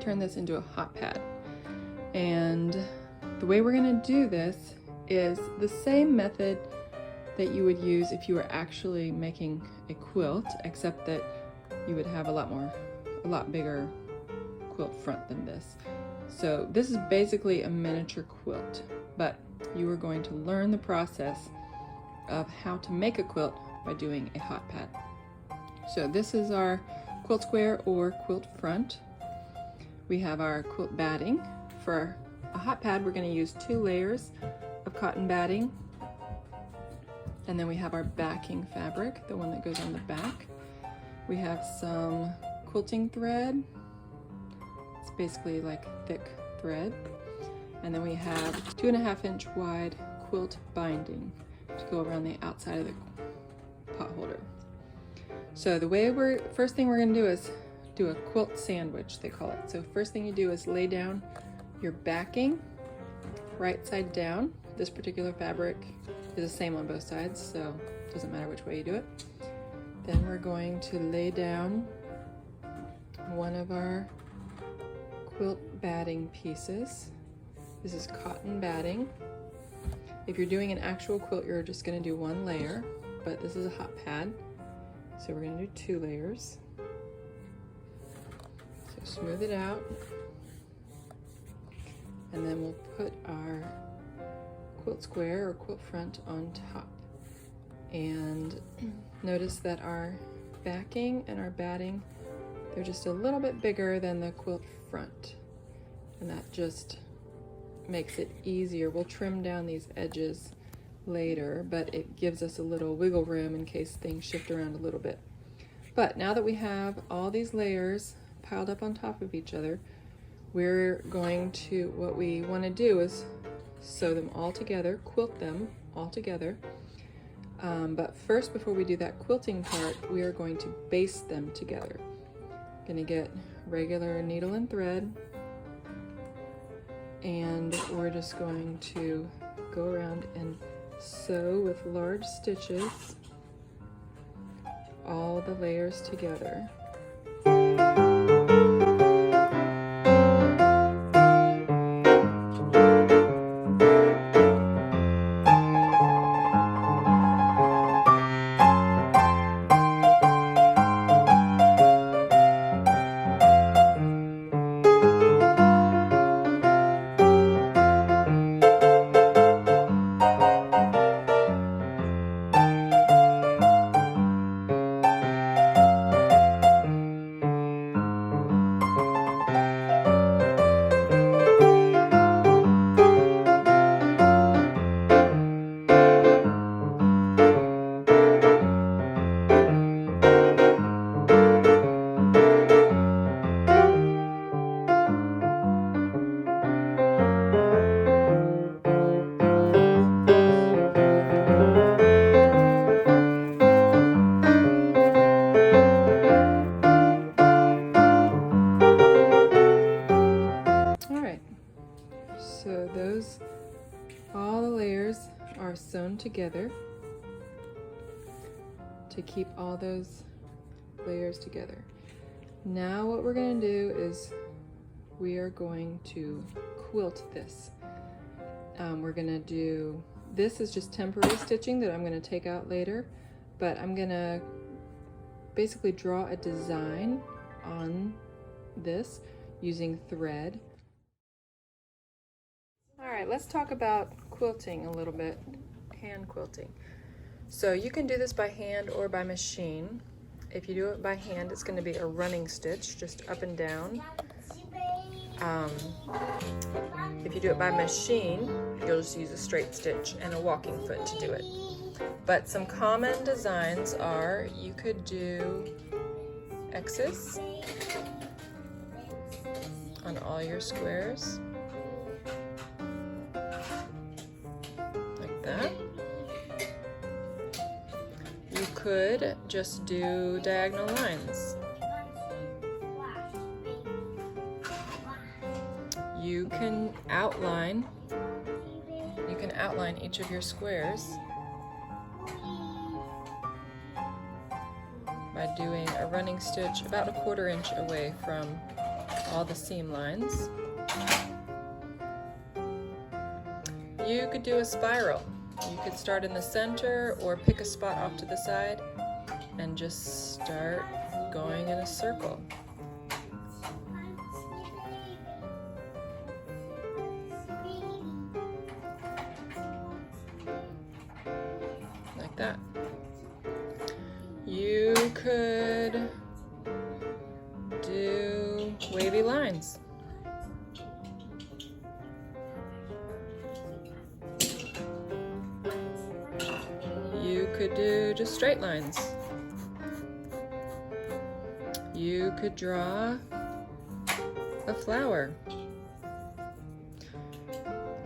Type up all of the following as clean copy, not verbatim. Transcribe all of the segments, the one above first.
turn this into a hot pad. And the way we're going to do this is the same method that you would use if you were actually making a quilt, except that you would have a lot bigger quilt front than this. So this is basically a miniature quilt, but you are going to learn the process of how to make a quilt by doing a hot pad. So this is our quilt square or quilt front. We have our quilt batting. For a hot pad, we're going to use 2 layers of cotton batting. And then we have our backing fabric, the one that goes on the back. We have some quilting thread. It's basically like thick thread. And then we have 2.5 inch wide quilt binding to go around the outside of the pot holder. So the way first thing we're gonna do is do a quilt sandwich, they call it. So first thing you do is lay down your backing right side down. This particular fabric is the same on both sides, so it doesn't matter which way you do it. Then we're going to lay down one of our quilt batting pieces. This is cotton batting. If you're doing an actual quilt, you're just going to do 1 layer, but this is a hot pad, so we're going to do 2 layers. So smooth it out, and then we'll put our quilt square or quilt front on top. And notice that our backing and our batting, they're just a little bit bigger than the quilt front, and that just makes it easier. We'll trim down these edges later, but it gives us a little wiggle room in case things shift around a little bit. But now that we have all these layers piled up on top of each other, what we want to do is sew them all together, quilt them all together. But first, before we do that quilting part, we are going to baste them together. Gonna get regular needle and thread, and we're just going to go around and sew with large stitches all the layers together. All the layers are sewn together to keep all those layers together. Now what we're going to do is we are going to quilt this. We're going to do, this is just temporary stitching that I'm going to take out later, but I'm going to basically draw a design on this using thread. All right, let's talk about quilting a little bit, hand quilting. So you can do this by hand or by machine. If you do it by hand, it's going to be a running stitch, just up and down. If you do it by machine, you'll just use a straight stitch and a walking foot to do it. But some common designs are, you could do X's on all your squares, like that. You could just do diagonal lines. You can outline each of your squares by doing a running stitch about 1/4 inch away from all the seam lines. You could do a spiral. You could start in the center or pick a spot off to the side and just start going in a circle. Like that. You could do wavy lines. You could do just straight lines. You could draw a flower.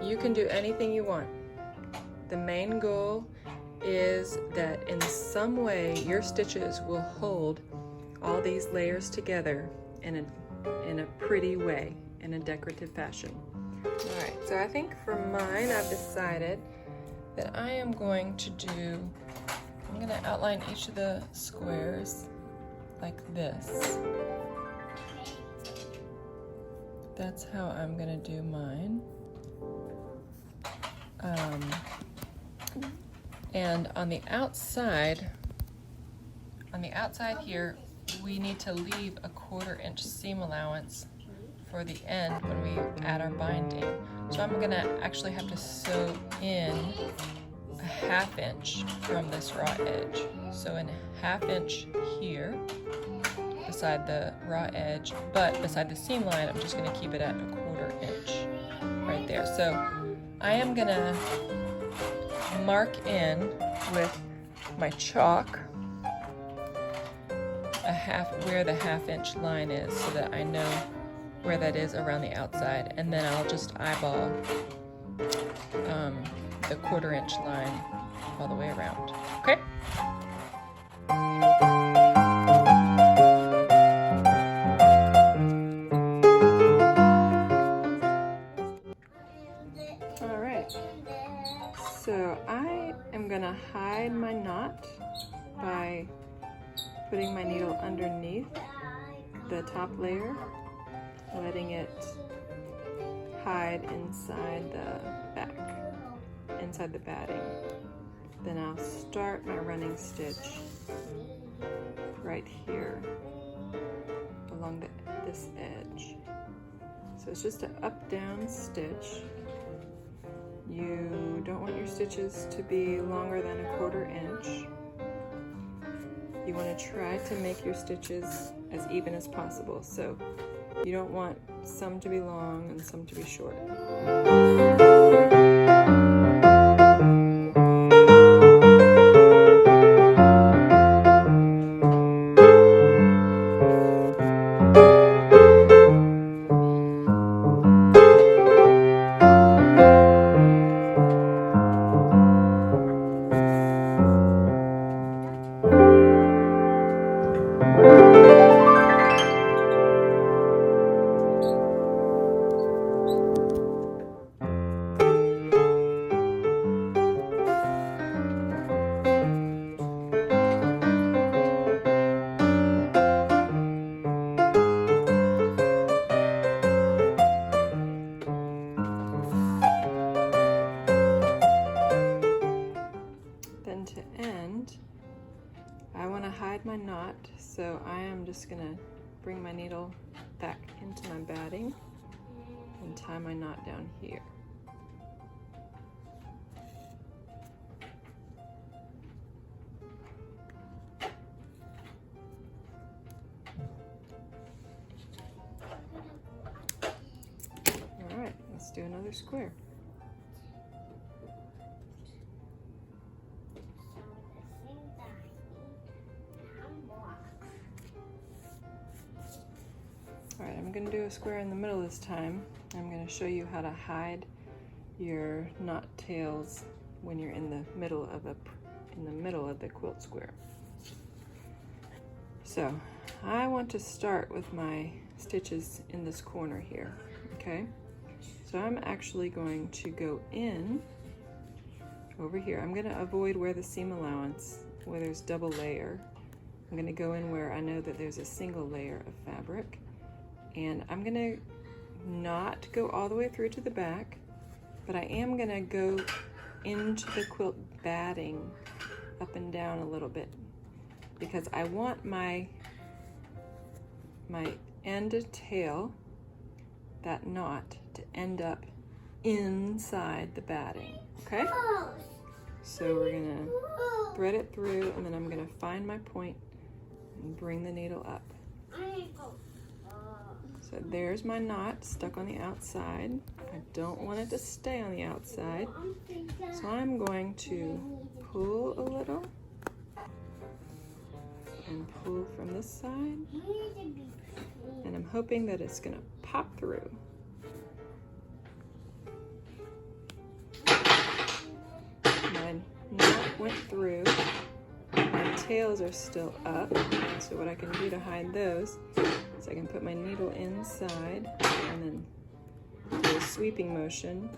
You can do anything you want. The main goal is that in some way your stitches will hold all these layers together in a pretty way, in a decorative fashion. All right, so I think for mine I've decided that I am going to outline each of the squares like this. That's how I'm gonna do mine. And on the outside here, we need to leave a 1/4 inch seam allowance for the end when we add our binding. So I'm gonna actually have to sew in a 1/2 inch from this raw edge. So in 1/2 inch here, beside the raw edge, but beside the seam line, I'm just gonna keep it at a 1/4 inch right there. So I am gonna mark in with my chalk where the 1/2 inch line is so that I know where that is around the outside, and then I'll just eyeball the 1/4 inch line all the way around. Okay? All right. So I am gonna hide my knot by putting my needle underneath the top layer, letting it hide inside the back, inside the batting. Then I'll start my running stitch right here along this edge. So it's just an up-down stitch. You don't want your stitches to be longer than a 1/4 inch. You want to try to make your stitches as even as possible. So you don't want some to be long and some to be short. To end, I want to hide my knot, so I am just going to bring my needle back into my batting and tie my knot down here. All right, let's do another square. Alright, I'm going to do a square in the middle this time. I'm going to show you how to hide your knot tails when you're in the middle of the quilt square. So I want to start with my stitches in this corner here. Okay, so I'm actually going to go in over here. I'm going to avoid where the seam allowance, where there's double layer. I'm going to go in where I know that there's a single layer of fabric. And I'm gonna not go all the way through to the back, but I am gonna go into the quilt batting up and down a little bit because I want my end tail, that knot, to end up inside the batting, okay? So we're gonna thread it through, and then I'm gonna find my point and bring the needle up. So there's my knot stuck on the outside. I don't want it to stay on the outside. So I'm going to pull a little and pull from this side. And I'm hoping that it's gonna pop through. My knot went through. My tails are still up. So what I can do to hide those is I can put my needle inside and then do a sweeping motion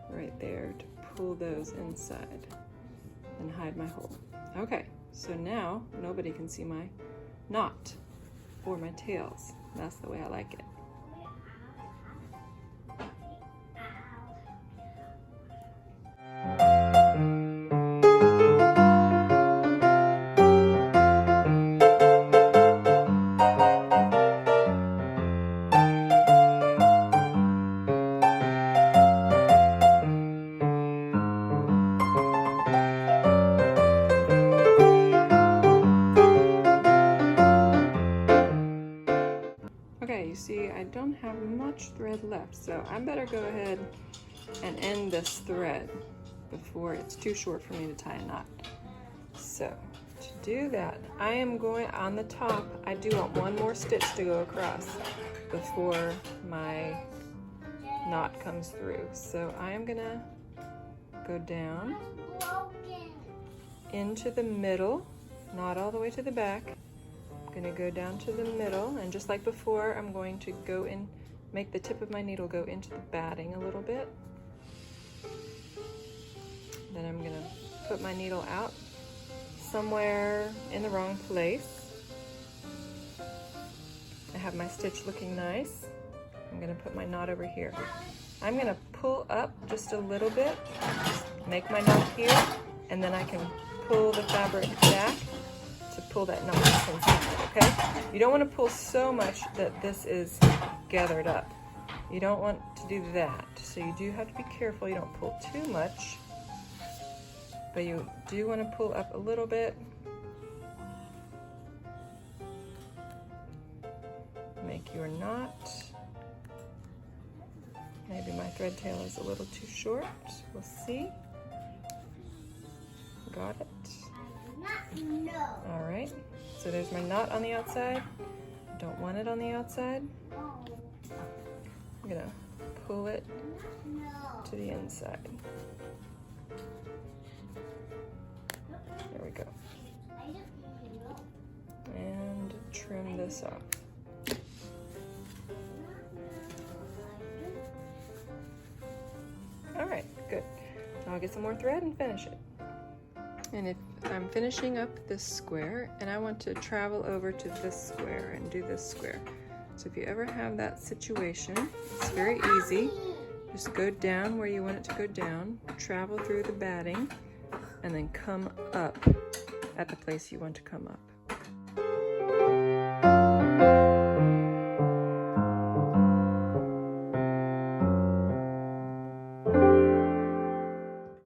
right there to pull those inside and hide my hole. Okay, so now nobody can see my knot or my tails. That's the way I like it. Okay, you see I don't have much thread left, so I better go ahead and end this thread before it's too short for me to tie a knot. So to do that, I am going on the top. I do want one more stitch to go across before my knot comes through. So I am gonna go down into the middle, not all the way to the back. I'm gonna go down to the middle, and just like before, I'm going to go in, make the tip of my needle go into the batting a little bit. Then I'm gonna put my needle out somewhere in the wrong place. I have my stitch looking nice. I'm gonna put my knot over here. I'm gonna pull up just a little bit, make my knot here, and then I can pull the fabric back to pull that knot inside, okay? You don't want to pull so much that this is gathered up. You don't want to do that. So you do have to be careful you don't pull too much, but you do want to pull up a little bit. Make your knot. Maybe my thread tail is a little too short. We'll see. Got it? No. All right. So there's my knot on the outside. Don't want it on the outside. I'm gonna pull it to the inside. There we go. And trim this off. All right, good. Now I'll get some more thread and finish it. And if I'm finishing up this square and I want to travel over to this square and do this square. So if you ever have that situation, it's very easy. Just go down where you want it to go down, travel through the batting, and then come up at the place you want to come up.